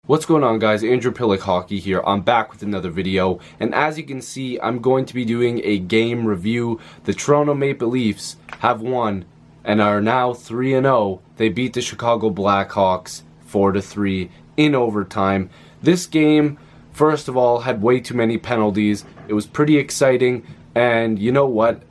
What's going on, guys? Andrew Piluk Hockey here. I'm back with another video, and as you can see, I'm going to be doing a game review. The Toronto Maple Leafs have won and are now 3-0. They beat the Chicago Blackhawks 4-3 in overtime. This game, first of all, had way too many penalties. It was pretty exciting, and you know what?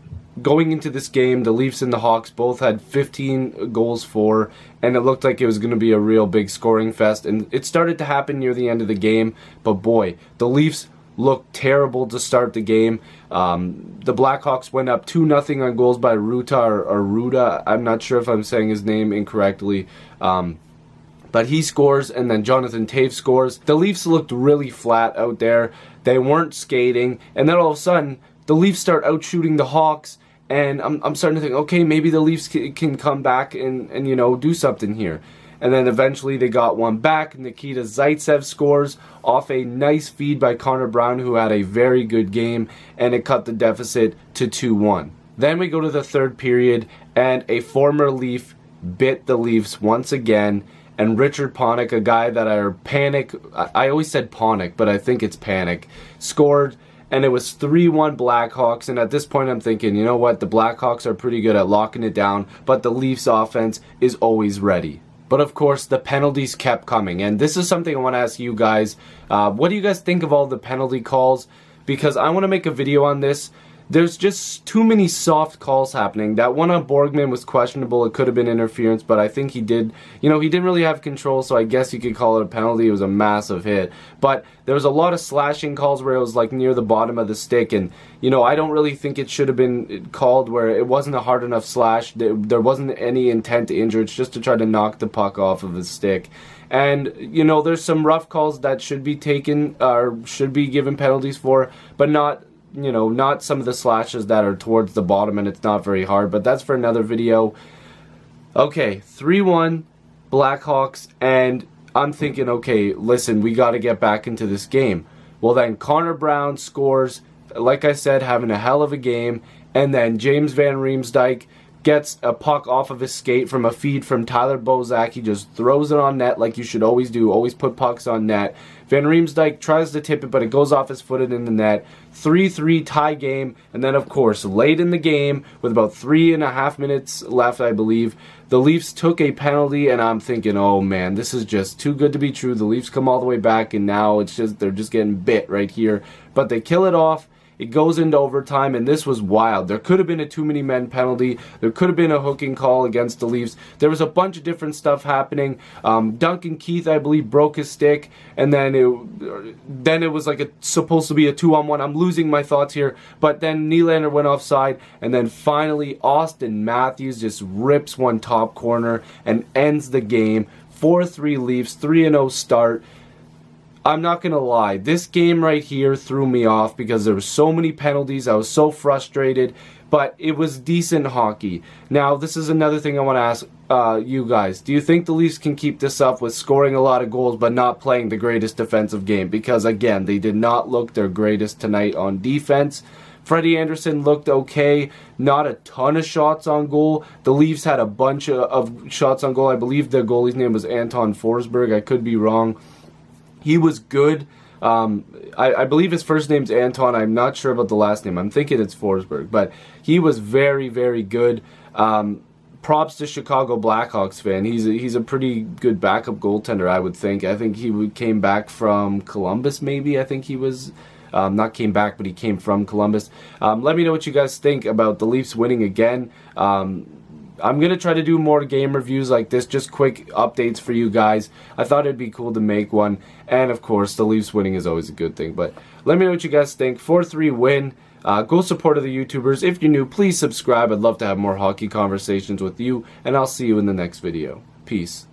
Going into this game, the Leafs and the Hawks both had 15 goals for, and it looked like it was going to be a real big scoring fest, and it started to happen near the end of the game, but boy, the Leafs looked terrible to start the game. The Blackhawks went up 2-0 on goals by Ruta or Ruda. I'm not sure if I'm saying his name incorrectly. But he scores, and then Jonathan Toews scores. The Leafs looked really flat out there. They weren't skating, and then all of a sudden, the Leafs start out shooting the Hawks, and I'm starting to think, okay, maybe the Leafs can come back and you know, do something here. And then eventually they got one back. Nikita Zaitsev scores off a nice feed by Connor Brown, who had a very good game, and it cut the deficit to 2-1. Then we go to the third period, and a former Leaf bit the Leafs once again, and Richard Panik, a guy that I always said Panik, but I think it's Panic, scored. And it was 3-1 Blackhawks, and at this point I'm thinking, you know what, the Blackhawks are pretty good at locking it down, but the Leafs offense is always ready. But of course, the penalties kept coming, and this is something I want to ask you guys. What do you guys think of all the penalty calls? Because I want to make a video on this. There's just too many soft calls happening. That one on Borgman was questionable. It could have been interference, but I think he didn't really have control, so I guess you could call it a penalty. It was a massive hit. But there was a lot of slashing calls where it was like near the bottom of the stick, and you know, I don't really think it should have been called where it wasn't a hard enough slash. There wasn't any intent to injure. It's just to try to knock the puck off of the stick. And you know, there's some rough calls that should be taken or should be given penalties for, but not some of the slashes that are towards the bottom, and it's not very hard, but that's for another video. Okay, 3-1 Blackhawks, and I'm thinking, okay, listen, we got to get back into this game. Well, then Connor Brown scores, like I said, having a hell of a game, and then James Van Riemsdyk gets a puck off of his skate from a feed from Tyler Bozak. He just throws it on net like you should always do. Always put pucks on net. Van Riemsdyk tries to tip it, but it goes off his foot and in the net. 3-3 tie game. And then, of course, late in the game, with about 3.5 minutes left, I believe, the Leafs took a penalty, and I'm thinking, oh man, this is just too good to be true. The Leafs come all the way back, and now they're just getting bit right here. But they kill it off. It goes into overtime, and this was wild. There could have been a too many men penalty. There could have been a hooking call against the Leafs. There was a bunch of different stuff happening. Duncan Keith, I believe, broke his stick, and then it was like supposed to be a 2-on-1. I'm losing my thoughts here, but then Nylander went offside, and then finally Austin Matthews just rips one top corner and ends the game. 4-3 Leafs, 3-0 start. I'm not going to lie, this game right here threw me off because there were so many penalties. I was so frustrated, but it was decent hockey. Now, this is another thing I want to ask you guys. Do you think the Leafs can keep this up with scoring a lot of goals but not playing the greatest defensive game? Because, again, they did not look their greatest tonight on defense. Freddie Anderson looked okay, not a ton of shots on goal. The Leafs had a bunch of shots on goal. I believe their goalie's name was Anton Forsberg. I could be wrong. He was good. I believe his first name's Anton. I'm not sure about the last name. I'm thinking it's Forsberg. But he was very, very good. Props to Chicago Blackhawks fan. He's a pretty good backup goaltender, I would think. I think he came back from Columbus, maybe. I think he was... not came back, but he came from Columbus. Let me know what you guys think about the Leafs winning again. I'm going to try to do more game reviews like this, just quick updates for you guys. I thought it'd be cool to make one. And, of course, the Leafs winning is always a good thing. But let me know what you guys think. 4-3 win. Go support other YouTubers. If you're new, please subscribe. I'd love to have more hockey conversations with you. And I'll see you in the next video. Peace.